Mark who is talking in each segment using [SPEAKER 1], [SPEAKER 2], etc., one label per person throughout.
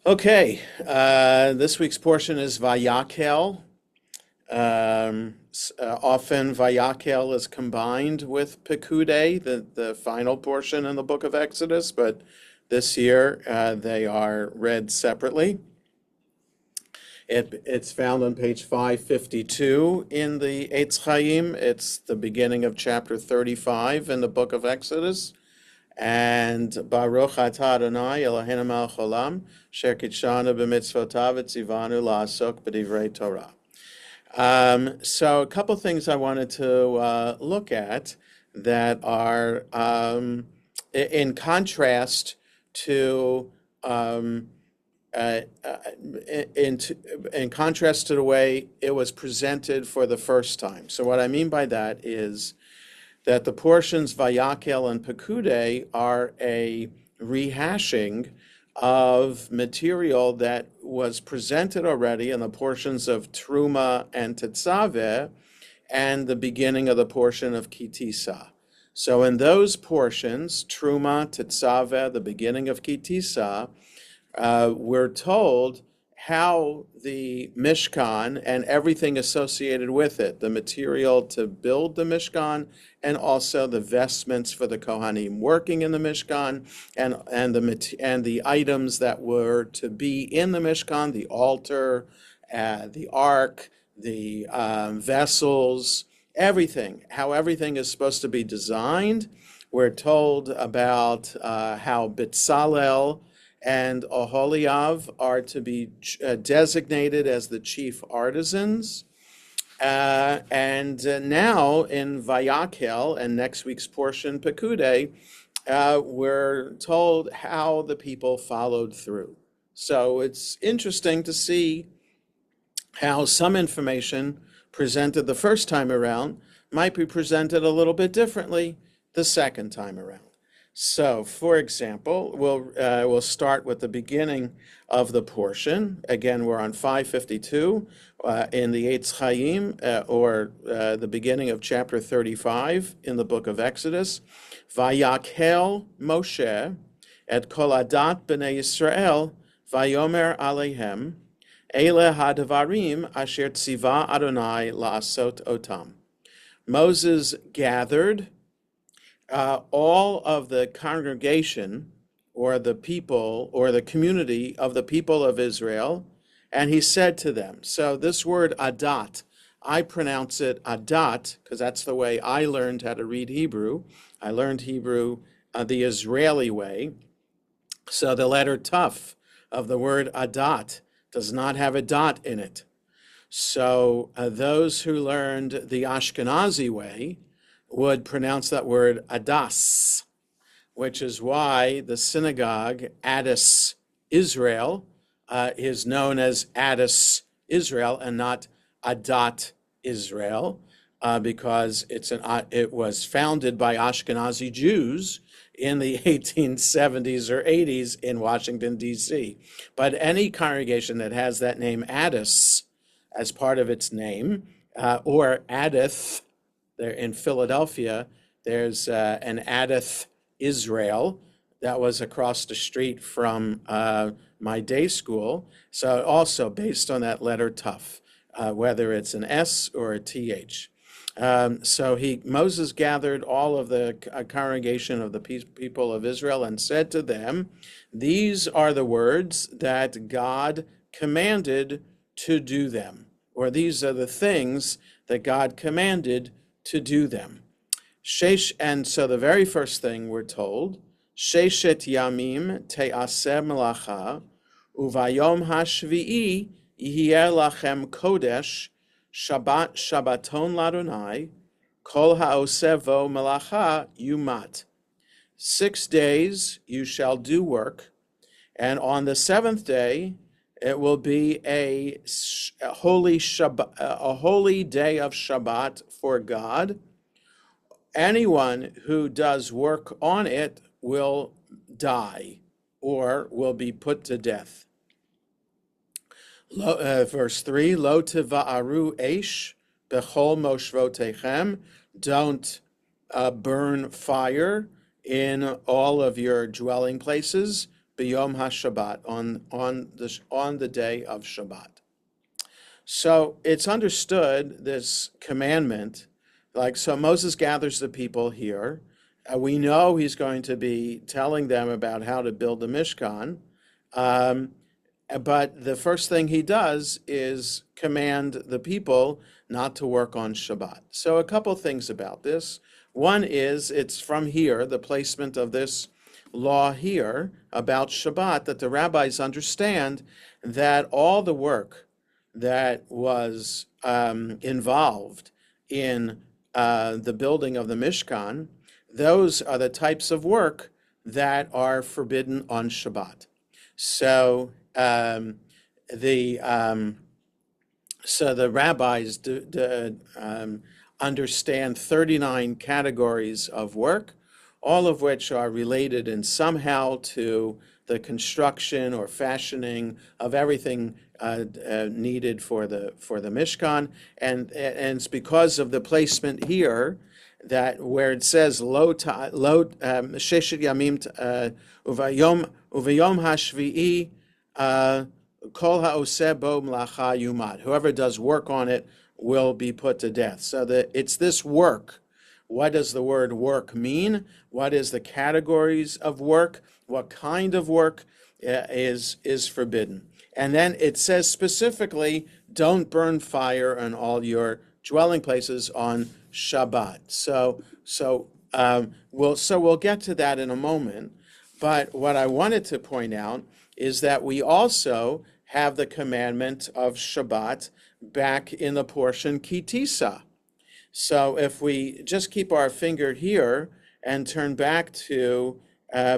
[SPEAKER 1] Okay, this week's portion is VaYakhel. Often VaYakhel is combined with Pekudei, the final portion in the book of Exodus, but this year they are read separately. It's found on page 552 in the Eitz Chaim. It's the beginning of chapter 35 in the book of Exodus. And Baruch atah Adonai Eloheinu melech haolam, asher kitshanu b'mitzvotav v'tzivanu la'asok b'divrei Torah. So a couple things I wanted to look at that are in contrast to uh, uh, in contrast to the way it was presented for the first time. So what I mean by that is that the portions VaYakhel and Pekudei are a rehashing of material that was presented already in the portions of Truma and Tetzaveh and the beginning of the portion of Kitisa. So in those portions, Truma, Tetzaveh, the beginning of Kitisa, we're told how the Mishkan and everything associated with it, the material to build the Mishkan, and also the vestments for the Kohanim working in the Mishkan, and the items that were to be in the Mishkan, the altar, the ark, the vessels, everything, how everything is supposed to be designed. We're told about how Bitzalel and Oholiav are to be designated as the chief artisans. And now in VaYakhel and next week's portion, Pekudei, we're told how the people followed through. So it's interesting to see how some information presented the first time around might be presented a little bit differently the second time around. So, for example, we'll start with the beginning of the portion. Again, we're on 552 in the Eitz Chaim, or the beginning of chapter 35 in the book of Exodus. VaYakhel Moshe et kol adat b'nei Yisrael vayomer aleihem ele hadvarim asher tziva Adonai la'asot otam. Moses gathered all of the congregation or the people or the community of the people of Israel, and he said to them, so this word adat, I pronounce it adat because that's the way I learned how to read Hebrew. I learned Hebrew the Israeli way. So the letter tuf of the word adat does not have a dot in it. So those who learned the Ashkenazi way would pronounce that word adas, which is why the synagogue Addis Israel is known as Addis Israel and not Adat Israel, because it was founded by Ashkenazi Jews in the 1870s or 80s in Washington, D.C. But any congregation that has that name Addis as part of its name, or Addith, there in Philadelphia, there's an Addith Israel that was across the street from my day school. So also based on that letter tuf, whether it's an S or a TH. So Moses gathered all of the congregation of the people of Israel and said to them, these are the words that God commanded to do them, or these are the things that God commanded to do them. And so the very first thing we're told, Sheshet Yamim Te'aseh Melacha, Uvayom HaShvi'i Yihye Lachem Kodesh, Shabbat Shabbaton Ladonai, Kol Ha'oseh Vo Melacha Yumat. 6 days you shall do work, and on the seventh day it will be a holy day of Shabbat for God. Anyone who does work on it will die or will be put to death. Verse 3, Lo tiva'aru eish bechol moshvotechem. Don't burn fire in all of your dwelling places. b'yom haShabbat, on the day of Shabbat. So it's understood, this commandment, so Moses gathers the people here. We know he's going to be telling them about how to build the Mishkan. But the first thing he does is command the people not to work on Shabbat. So a couple things about this. One is, it's from here, the placement of this law here about Shabbat, that the rabbis understand that all the work that was involved in the building of the Mishkan, those are the types of work that are forbidden on Shabbat. So the rabbis understand 39 categories of work, all of which are related in somehow to the construction or fashioning of everything needed for the Mishkan, and it's because of the placement here that where it says lo sheshet yamim uvayom hashvi'i kol ha'oseh bo mlacha yumad. Whoever does work on it will be put to death. So it's this work. What does the word work mean? What is the categories of work? What kind of work is forbidden? And then it says specifically, don't burn fire on all your dwelling places on Shabbat. So we'll get to that in a moment. But what I wanted to point out is that we also have the commandment of Shabbat back in the portion Kitisa. So if we just keep our finger here and turn back to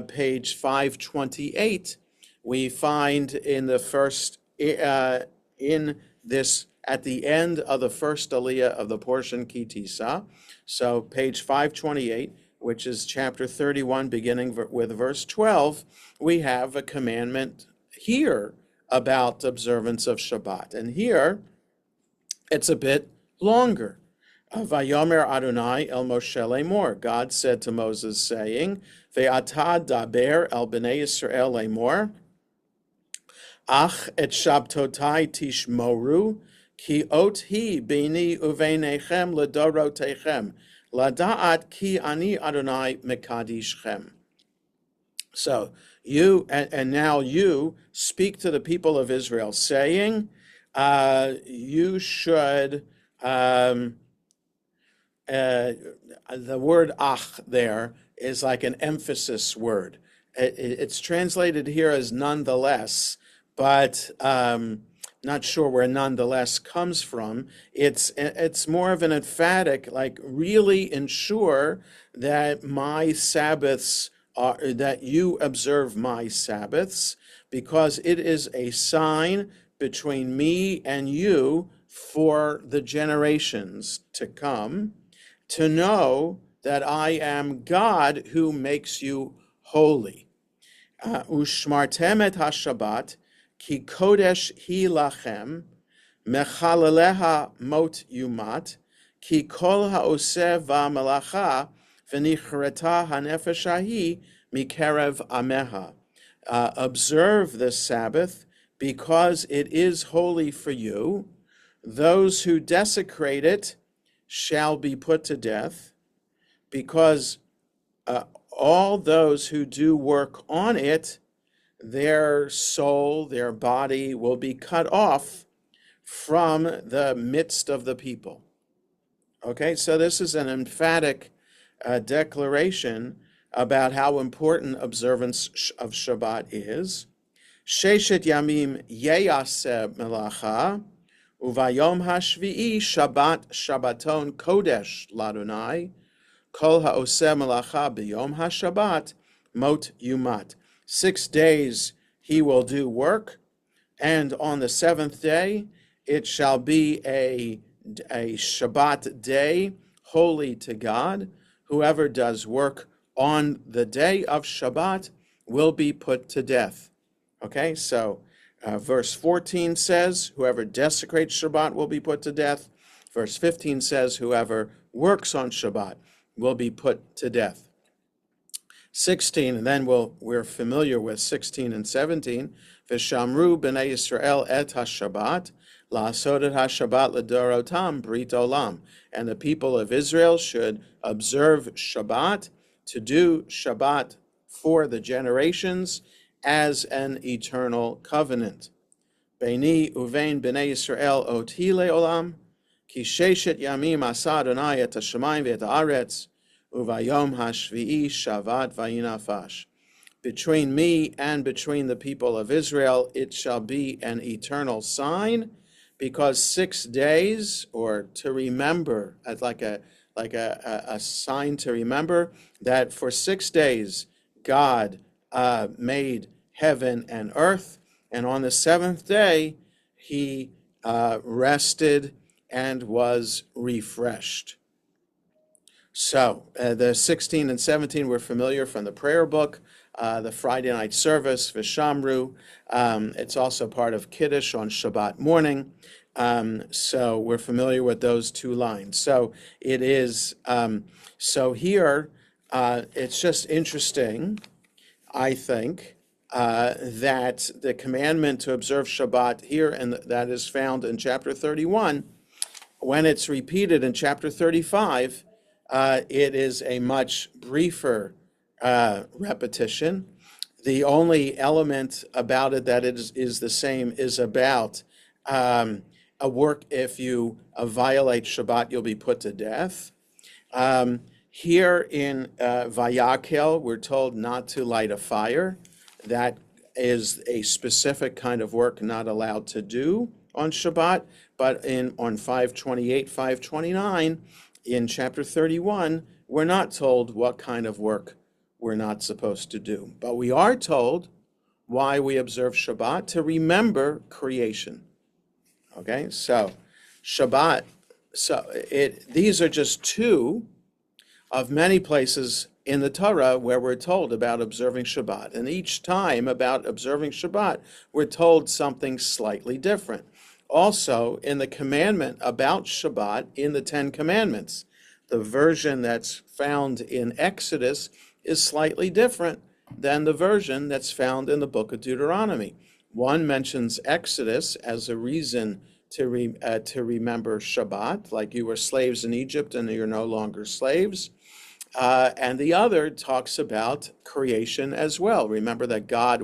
[SPEAKER 1] page 528, we find in the first, in this, at the end of the first aliyah of the portion Kitisa, so page 528, which is chapter 31, beginning with verse 12, we have a commandment here about observance of Shabbat. And here, it's a bit longer. Vayomer Adonai el Moshe lemor. God said to Moses, saying, Ve'atah daber el bnei Yisrael lemor, ach et shabtotai tishmoru, ki ot hi bini uveinechem ledorotechem, lada'at ki ani Adonai mekadishchem. So you, and now you speak to the people of Israel, saying, you should, the word ach there is like an emphasis word. It's translated here as nonetheless, but not sure where nonetheless comes from. It's more of an emphatic, like really ensure that my Sabbaths are, that you observe my Sabbaths, because it is a sign between me and you for the generations to come, to know that I am God who makes you holy. Ushmartem et hashabbat, ki kodesh hi lachem, mechaleleha mot yumat, ki kol ha'oseh va'melacha, v'nichreta hanefesh hahi mikerev ameha. Observe the Sabbath, because it is holy for you. Those who desecrate it shall be put to death, because all those who do work on it, their soul, their body will be cut off from the midst of the people. Okay, so this is an emphatic declaration about how important observance of Shabbat is. Sheshet yamim yeyaseh melacha, uvayom hashvi'i Shabbat Shabbaton kodesh ladonai, kol ha'oseh melacha b'yom haShabbat mot yumat. 6 days he will do work, and on the seventh day it shall be a Shabbat day, holy to God. Whoever does work on the day of Shabbat will be put to death. Okay, so verse 14 says, whoever desecrates Shabbat will be put to death. Verse 15 says, whoever works on Shabbat will be put to death. 16, and then we're familiar with 16 and 17. V'shamru b'nei Yisrael et ha-Shabbat, la'asod et ha-Shabbat l'dorotam brit olam. And the people of Israel should observe Shabbat, to do Shabbat for the generations as an eternal covenant. Beini uvein b'nei Yisrael oti le'olam, ki sheshet yamim asa Adonai et ha-shamayim ve'et ha'aretz, uvayom hashvi'i shavat vayinafash. Between me and between the people of Israel, it shall be an eternal sign, because 6 days, or to remember, as like a sign to remember that for 6 days God made heaven and earth, and on the seventh day he rested and was refreshed. So the 16 and 17 we're familiar from the prayer book, the Friday night service, V'shamru. It's also part of Kiddush on Shabbat morning. So we're familiar with those two lines. So it is, so here, it's just interesting, I think, that the commandment to observe Shabbat here, and that is found in chapter 31, when it's repeated in chapter 35, it is a much briefer repetition. The only element about it that is the same is about a work. If you violate Shabbat, you'll be put to death. Here in VaYakhel, we're told not to light a fire. That is a specific kind of work not allowed to do on Shabbat. But on 528, 529, in chapter 31, we're not told what kind of work we're not supposed to do. But we are told why we observe Shabbat: to remember creation. Okay, so Shabbat, these are just two of many places in the Torah where we're told about observing Shabbat. And each time about observing Shabbat, we're told something slightly different. Also, in the commandment about Shabbat in the Ten Commandments, the version that's found in Exodus is slightly different than the version that's found in the book of Deuteronomy. One mentions Exodus as a reason to remember Shabbat, like you were slaves in Egypt and you're no longer slaves. And the other talks about creation as well. Remember that God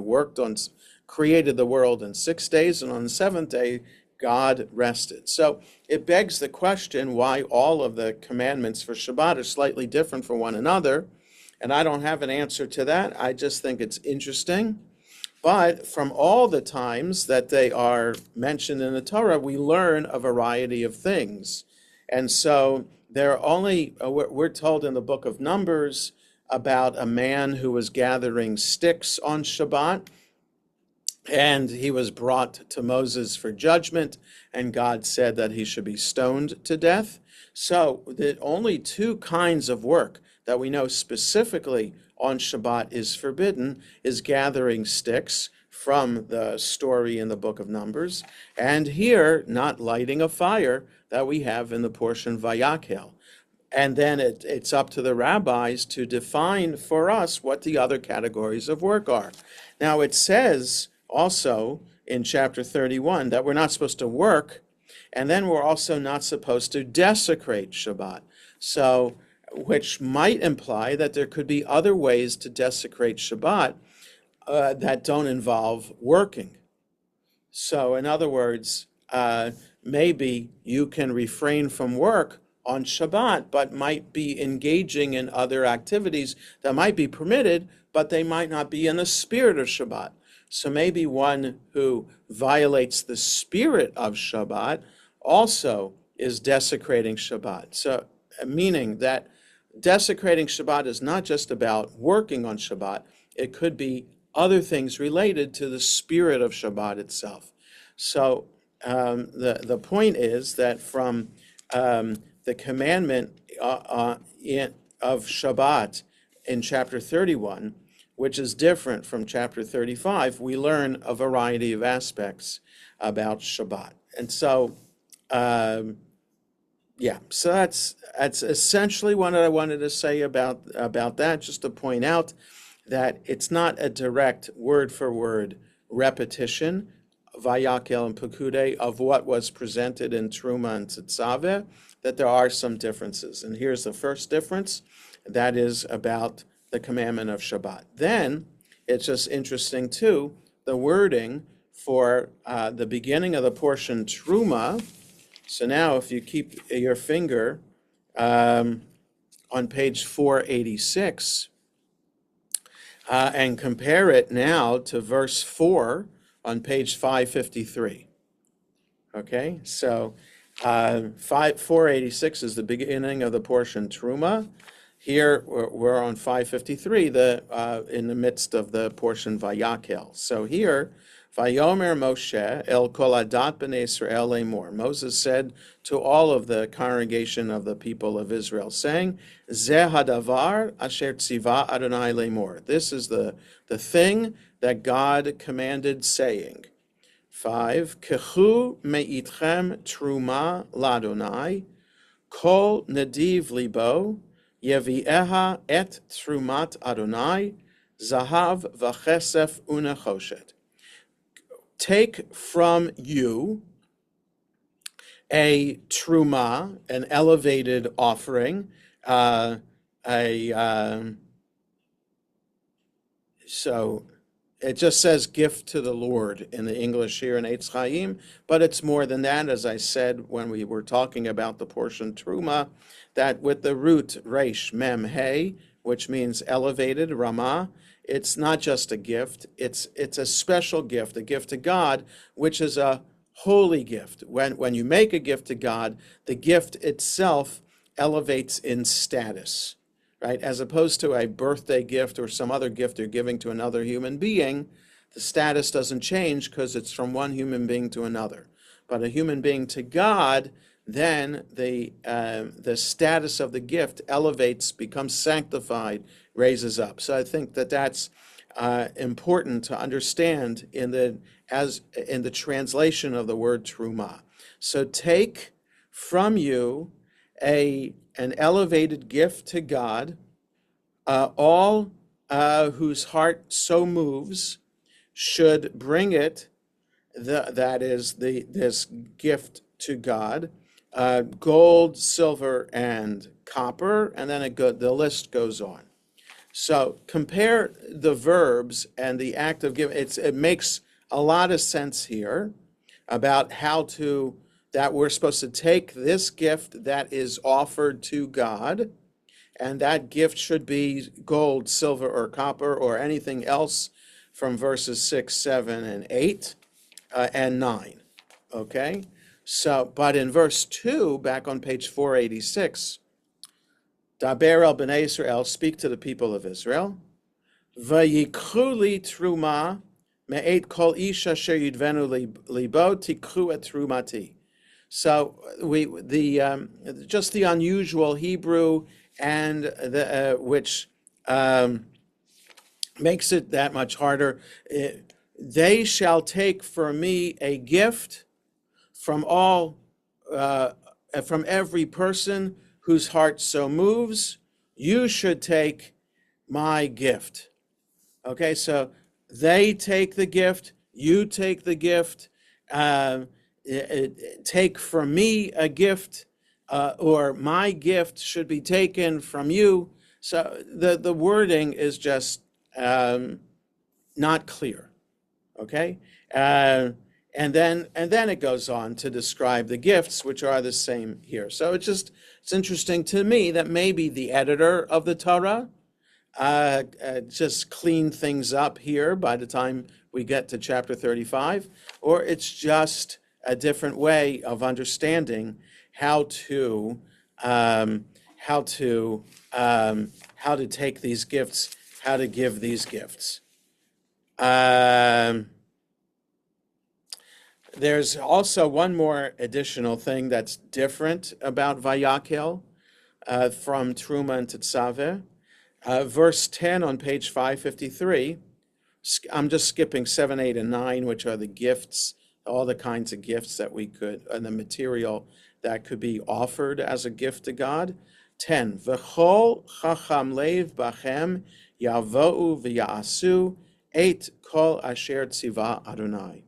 [SPEAKER 1] created the world in 6 days, and on the seventh day, God rested. So it begs the question why all of the commandments for Shabbat are slightly different from one another. And I don't have an answer to that. I just think it's interesting. But from all the times that they are mentioned in the Torah, we learn a variety of things. And so we're told in the book of Numbers about a man who was gathering sticks on Shabbat, and he was brought to Moses for judgment, and God said that he should be stoned to death. So the only two kinds of work that we know specifically on Shabbat is forbidden is gathering sticks from the story in the book of Numbers, and here not lighting a fire that we have in the portion VaYakhel. And then it's up to the rabbis to define for us what the other categories of work are. Now it says also in chapter 31 that we're not supposed to work, and then we're also not supposed to desecrate Shabbat. So, which might imply that there could be other ways to desecrate Shabbat that don't involve working. So, in other words, maybe you can refrain from work on Shabbat, but might be engaging in other activities that might be permitted, but they might not be in the spirit of Shabbat. So maybe one who violates the spirit of Shabbat also is desecrating Shabbat. So, meaning that desecrating Shabbat is not just about working on Shabbat, it could be other things related to the spirit of Shabbat itself. So the point is that from the commandment of Shabbat in chapter 31, which is different from chapter 35, we learn a variety of aspects about Shabbat. And so Yeah, so that's essentially what I wanted to say about that, just to point out that it's not a direct word for word repetition, VaYakhel and Pekude, of what was presented in Truma and Tetzaveh, that there are some differences. And here's the first difference, that is about the commandment of Shabbat. Then it's just interesting too, the wording for the beginning of the portion Truma. So now, if you keep your finger on page 486 and compare it now to verse 4 on page 553. Okay, so 486 is the beginning of the portion Truma. Here we're on 553, in the midst of the portion VaYakhel. So here, Vayomer Moshe el kol adat b'nei Israel lemor. Moses said to all of the congregation of the people of Israel, saying, Zeh hadavar asher tziva Adonai lemor. This is the thing that God commanded, saying. 5. Kechu me'itchem truma ladonai, kol nediv libo, Yevieha et trumat Adonai, zahav v'chesef unechoshet. Take from you a truma, an elevated offering, so it just says gift to the Lord in the English here in Eitz Chaim, but it's more than that, as I said when we were talking about the portion Truma, that with the root Resh Mem He, which means elevated, Ramah, it's not just a gift, it's a special gift, a gift to God, which is a holy gift. When you make a gift to God, the gift itself elevates in status. Right? As opposed to a birthday gift or some other gift you're giving to another human being, the status doesn't change because it's from one human being to another. But a human being to God, then the status of the gift elevates, becomes sanctified, raises up. So I think that's important to understand in the translation of the word truma. So take from you an elevated gift to God, all whose heart so moves should bring it, that is this gift to God, gold, silver, and copper, and then the list goes on. So compare the verbs and the act of giving. It makes a lot of sense here about that we're supposed to take this gift that is offered to God, and that gift should be gold, silver, or copper, or anything else from verses 6, 7, and 8, and 9. Okay? So, but in verse 2, back on page 486, Daber el b'nei Israel, speak to the people of Israel, Vayikhu li truma me'et kol ish asher yidvenu libo tikhu et trumati. So just the unusual Hebrew, and which makes it that much harder. They shall take for me a gift from from every person whose heart so moves. You should take my gift. Okay, so they take the gift, you take the gift. Take from me a gift, or my gift should be taken from you. So the wording is just not clear. Okay, and then it goes on to describe the gifts, which are the same here. So it's interesting to me that maybe the editor of the Torah just cleaned things up here by the time we get to chapter 35, or it's just a different way of understanding how to take these gifts, how to give these gifts. There's also one more additional thing that's different about VaYakhel from Truma and Tetzaveh. Verse 10 on page 553. I'm just skipping 7, 8, and 9, which are the gifts, all the kinds of gifts that we could, and the material that could be offered as a gift to God. 10. V'chol chacham leiv bachem yavo'u v'ya'asu 8. Kol asher tziva Adonai.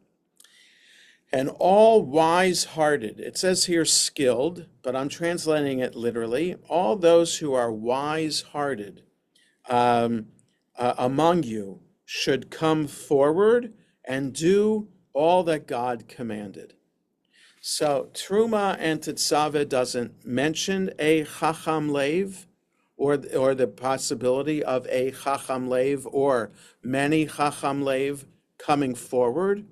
[SPEAKER 1] And all wise-hearted, it says here skilled, but I'm translating it literally, all those who are wise-hearted among you should come forward and do all that God commanded. So Truma and Tetzaveh doesn't mention a Chacham Lev or the possibility of a Chacham Lev or many Chacham Lev coming forward.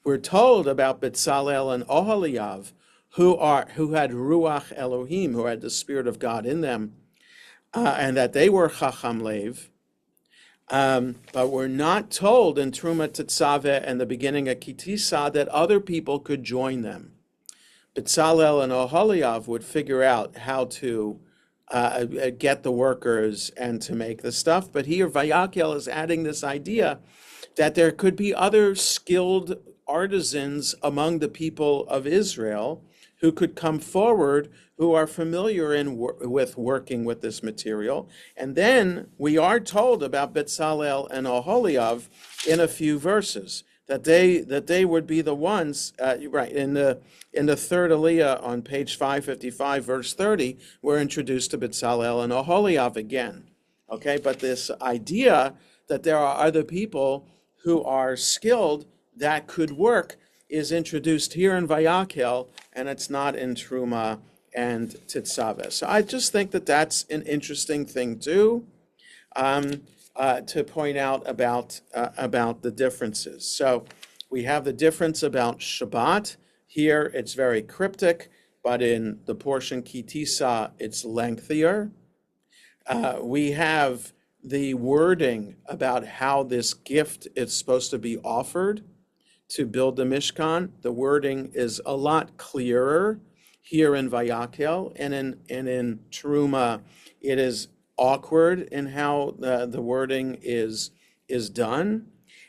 [SPEAKER 1] We're told about Betzalel and Oholiav, who had Ruach Elohim, who had the Spirit of God in them, and that they were Chacham Lev. But we're not told in Truma Tetzaveh and the beginning of Kitisa that other people could join them. Betzalel and Oholiav would figure out how to get the workers and to make the stuff. But here VaYakhel is adding this idea that there could be other skilled artisans among the people of Israel who could come forward, who are familiar with working with this material. And then we are told about Betzalel and Oholiav in a few verses, that they would be the ones, right, in the third Aliyah on page 555, verse 30, we're introduced to Betzalel and Oholiav again. Okay, but this idea that there are other people who are skilled that could work is introduced here in VaYakhel, and it's not in Truma and Tetzaveh. So I just think that that's an interesting thing too, to point out about the differences. So we have the difference about Shabbat. Here it's very cryptic, but in the portion Kitisa it's lengthier. We have the wording about how this gift is supposed to be offered to build the Mishkan. The wording is a lot clearer here in VaYakhel, and in Truma it is awkward in how the wording is done.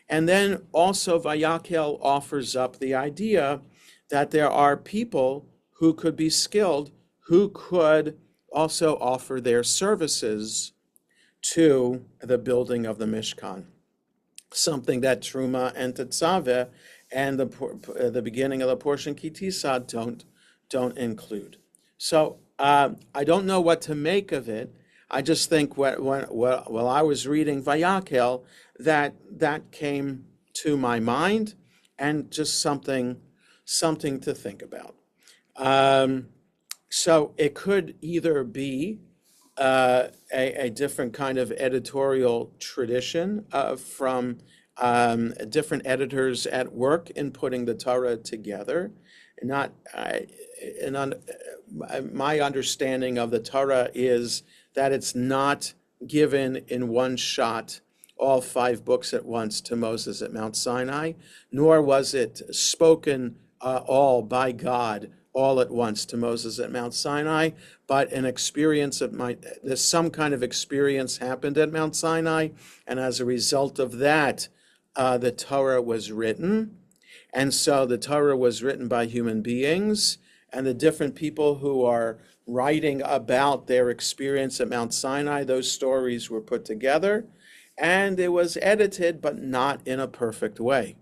[SPEAKER 1] And then also VaYakhel offers up the idea that there are people who could be skilled, who could also offer their services to the building of the Mishkan, something that Truma and Tetzaveh and the beginning of the portion Kitisa don't include. So I don't know what to make of it. I just think while I was reading VaYakhel, that came to my mind, and just something to think about. So it could either be a different kind of editorial tradition from different editors at work in putting the Torah together. My understanding of the Torah is that it's not given in one shot, all 5 books at once to Moses at Mount Sinai, nor was it spoken all by God all at once to Moses at Mount Sinai, but an experience there's some kind of experience happened at Mount Sinai, and as a result of that, the Torah was written. And so the Torah was written by human beings, and the different people who are writing about their experience at Mount Sinai, those stories were put together, and it was edited, but not in a perfect way.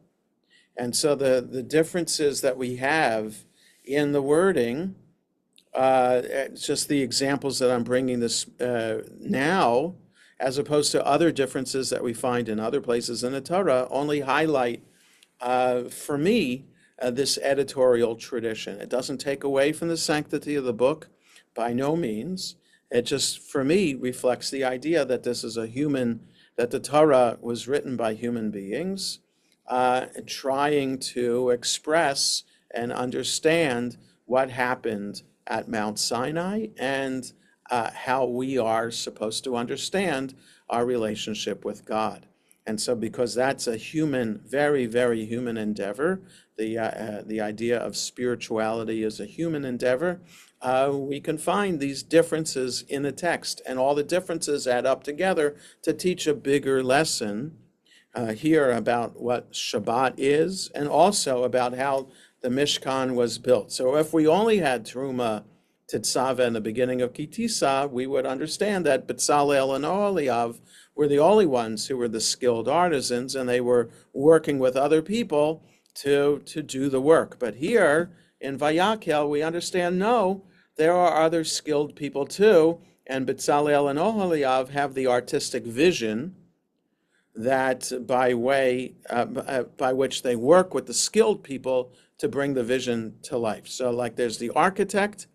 [SPEAKER 1] And so the differences that we have in the wording, just the examples that I'm bringing this now, as opposed to other differences that we find in other places in the Torah, only highlight, for me, this editorial tradition. It doesn't take away from the sanctity of the book, by no means. It just, for me, reflects the idea that this is that the Torah was written by human beings, trying to express and understand what happened at Mount Sinai and how we are supposed to understand our relationship with God. And so because that's a human, very, very human endeavor, the idea of spirituality is a human endeavor, we can find these differences in the text, and all the differences add up together to teach a bigger lesson here about what Shabbat is, and also about how the Mishkan was built. So if we only had Truma Tetzaveh in the beginning of Kitisa, we would understand that Betzalel and Oholiav were the only ones who were the skilled artisans, and they were working with other people to do the work. But here in VaYakhel, we understand, no, there are other skilled people too, and Betzalel and Oholiav have the artistic vision that by which they work with the skilled people to bring the vision to life. So like there's the architect,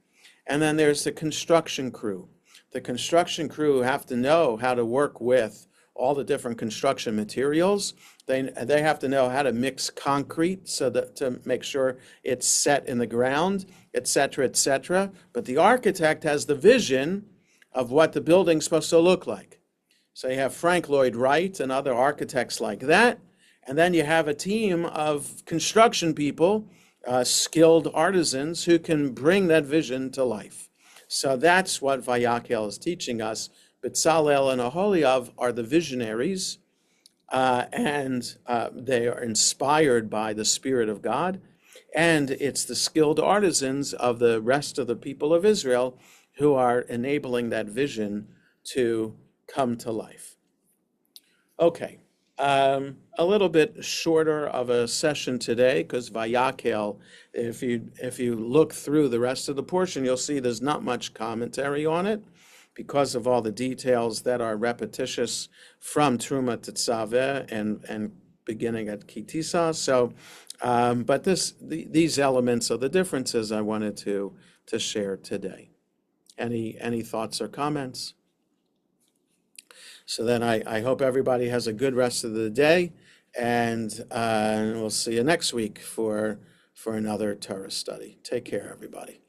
[SPEAKER 1] and then there's the construction crew. The construction crew have to know how to work with all the different construction materials. They have to know how to mix concrete so that to make sure it's set in the ground, et cetera, et cetera. But the architect has the vision of what the building's supposed to look like. So you have Frank Lloyd Wright and other architects like that. And then you have a team of construction people, skilled artisans who can bring that vision to life. So that's what VaYakhel is teaching us. Betzalel and Oholiav are the visionaries, and they are inspired by the Spirit of God. And it's the skilled artisans of the rest of the people of Israel who are enabling that vision to come to life. Okay, a little bit shorter of a session today because VaYakhel, if you look through the rest of the portion, you'll see there's not much commentary on it because of all the details that are repetitious from Truma Tetzaveh and beginning at Kitisa. So, but these elements are the differences I wanted to share today. Any thoughts or comments? So then I hope everybody has a good rest of the day, and we'll see you next week for another Torah study. Take care, everybody.